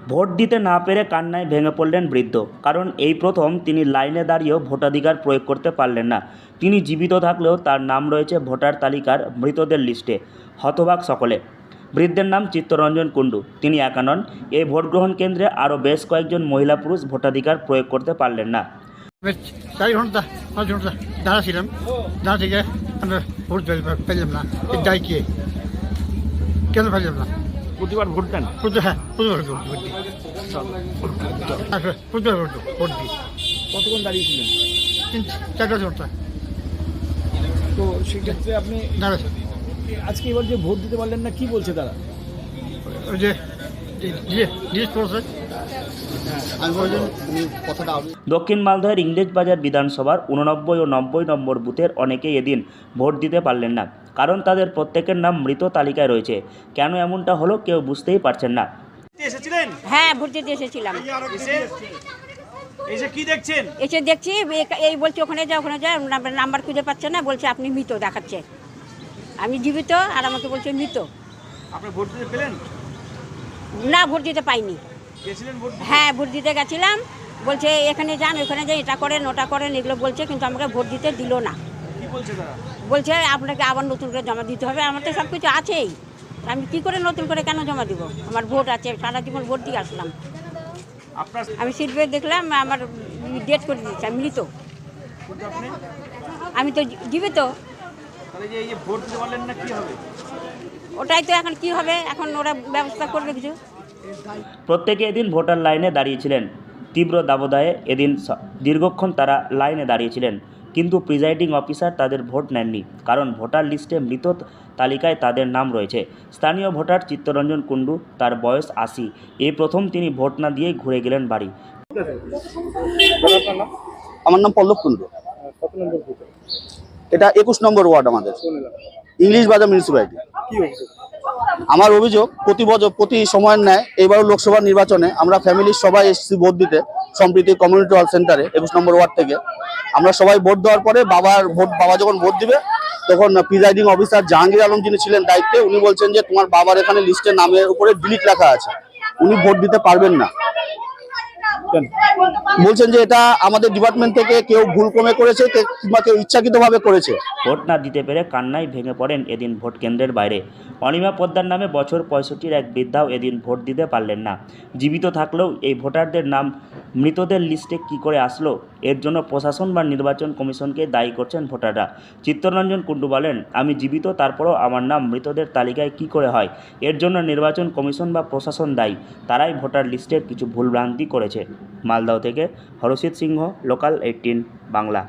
Vote দিতে না পেরে কান্নায় ভেঙে পড়লেন বৃদ্ধ। কারণ এই প্রথম তিনি লাইনে দাঁড়িয়েও ভোটাধিকার প্রয়োগ করতে পারলেন না। তিনি জীবিত থাকলেও তার নাম রয়েছে ভোটার তালিকার মৃতদের লিস্টে। হতবাক সকলে। বৃদ্ধের নাম চিত্তরঞ্জন কুণ্ডু। তিনি একা নন, এই ভোট গ্রহণ কেন্দ্রে আরও বেশ কয়েকজন মহিলা পুরুষ ভোটাধিকার প্রয়োগ করতে পারলেন না। 4 ঘন্টা 5 ঘন্টা দাঁড়া ছিলাম, দাঁড়া থেকে আমরা ভোট পেলাম না। যাই কি কেন পেলাম না? প্রতিবার ভোট দেন? হ্যাঁ, প্রতিবার ভোট দিই। প্রতিবার ভোট দিই। কতক্ষণ দাঁড়িয়েছিলেন? 4 ঘন্টা তো সেক্ষেত্রে আপনি দাঁড়া। আজকে এবার যে ভোট দিতে পারলেন না, কি বলছে তারা? ওই যে জিজ্ঞেস করছে, আমি বললাম কথাটা। দক্ষিণ মালদহের ইংরেজবাজার বিধানসভার 89 ও 90 নম্বর বুথের অনেকেই এদিন ভোট দিতে পারলেন না, কারণ তাদের প্রত্যেকের নাম মৃত তালিকায় রয়েছে। কেন এমনটা হলো কেউ বুঝতেই পারছেন না। এসেছিলেন? হ্যাঁ, ভোট দিতে এসেছিলাম। এসে কি দেখছেন? এসে দেখছি এই বলছে ওখানে যা নাম্বার খুঁজে পাচ্ছে না, বলছে আপনি মৃত দেখাচ্ছে। আমি জীবিত আর আমাকে বলছে মৃত। আপনি ভোট দিতে পেলেন না, ভোট দিতে পাইনি। গেছিলেন ভোট? হ্যাঁ, ভোট দিতে গেছিলাম। বলছে এখানে যান, ওখানে যান, এটা করেন ওটা করেন, এগুলো বলছে, কিন্তু আমাকে ভোট দিতে দিল না। কি বলছে তারা? বলছে আপনাকে আবার নতুন করে জমা দিতে হবে। আমার তো সব কিছু আছেই, আমি কি করে নতুন করে কেন জমা দিব? আমার ভোট আছে, সারা জীবন ভোট দিয়ে আসলাম। আপনার আমি সিট বেল্ট দেখলাম, আমার ডেট করে দিচ্ছে, আমি মৃত। আপনি আমি তো জীবিত। তাহলে যে এই যে ভোট দিতে পারলেন না, কি হবে? ওটাই তো এখন কি হবে, এখন ওরা ব্যবস্থা করবে কিছু। প্রত্যেকে এদিন ভোটার লাইনে দাঁড়িয়েছিলেন। তীব্র দাবদাহে এদিন দীর্ঘক্ষণ তারা লাইনে দাঁড়িয়েছিলেন, কিন্তু প্রিজাইডিং অফিসার তাদের ভোট নেননি, কারণ ভোটার লিস্টে মৃত তালিকায় তাদের নাম রয়েছে। স্থানীয় ভোটার চিত্তরঞ্জন কুণ্ডু, তার বয়স 80। এই প্রথম তিনি ভোট না দিয়েই ঘুরে গেলেন বাড়ি। আমার নাম পল্লব কুণ্ডু। এটা 21 নম্বর ওয়ার্ড আমাদের, ইংলিশ বাজার মিউনিসিপ্যালিটি। আমার অভিযোগ, প্রতি সময়ের ন্যায় এবারও লোকসভা নির্বাচনে আমরা ফ্যামিলির সবাই এসেছি ভোট দিতে সম্প্রীতি কমিউনিটি হল সেন্টারে 21 নম্বর ওয়ার্ড থেকে। আমরা সবাই ভোট দেওয়ার পরে বাবা যখন ভোট দিবে, তখন প্রিজাইডিং অফিসার জাহাঙ্গীর আলম যিনি ছিলেন দায়িত্বে, উনি বলছেন যে তোমার বাবার এখানে লিস্টের নামের উপরে ডিলিট লেখা আছে, উনি ভোট দিতে পারবেন না। বলছেন যে এটা আমাদের ডিপার্টমেন্ট থেকে কেউ ভুলক্রমে করেছে কিংবা কেউ ইচ্ছাকৃতভাবে করেছে। ভোট না দিতে পেরে কান্নায় ভেঙে পড়েন এদিন ভোট কেন্দ্রের বাইরে। অনিমা পোদ্দার নামে বছর 65-র এক বৃদ্ধাও এদিন ভোট দিতে পারলেন না। জীবিত থাকলেও এই ভোটারদের নাম মৃতদের লিস্টে কি করে আসলো, এর জন্য প্রশাসন বা নির্বাচন কমিশনকে দায়ী করছেন ভোটাররা। চিত্তরঞ্জন কুণ্ডু বলেন, আমি জীবিত, তারপরও আমার নাম মৃতদের তালিকায় কি করে হয়, এর জন্য নির্বাচন কমিশন বা প্রশাসন দায়ী। তারাই ভোটার লিস্টের কিছু ভুলভ্রান্তি করেছে। মালদহ থেকে হরষিত সিংহ, লোকাল 18 বাংলা।